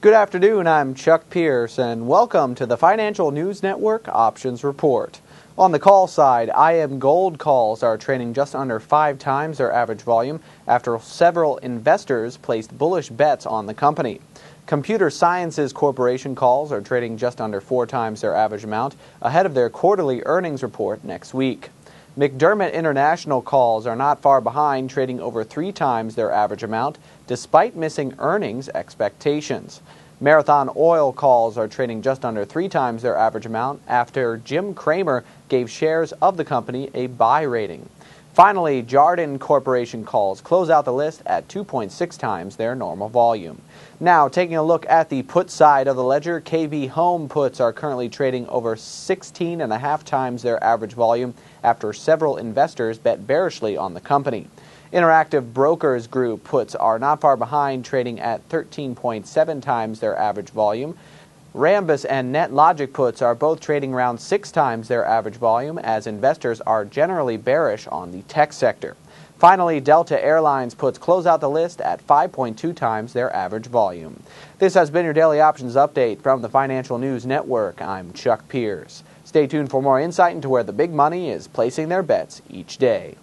Good afternoon, I'm Chuck Pierce, and welcome to the Financial News Network Options Report. On the call side, IM Gold calls are trading just under 5 times their average volume after several investors placed bullish bets on the company. Computer Sciences Corporation calls are trading just under 4 times their average amount ahead of their quarterly earnings report next week. McDermott International calls are not far behind, trading over 3 times their average amount despite missing earnings expectations. Marathon Oil calls are trading just under 3 times their average amount after Jim Cramer gave shares of the company a buy rating. Finally, Jarden Corporation calls close out the list at 2.6 times their normal volume. Now, taking a look at the put side of the ledger, KB Home puts are currently trading over 16.5 times their average volume after several investors bet bearishly on the company. Interactive Brokers Group puts are not far behind, trading at 13.7 times their average volume. Rambus and NetLogic puts are both trading around 6 times their average volume as investors are generally bearish on the tech sector. Finally, Delta Airlines puts close out the list at 5.2 times their average volume. This has been your Daily Options Update from the Financial News Network. I'm Chuck Pierce. Stay tuned for more insight into where the big money is placing their bets each day.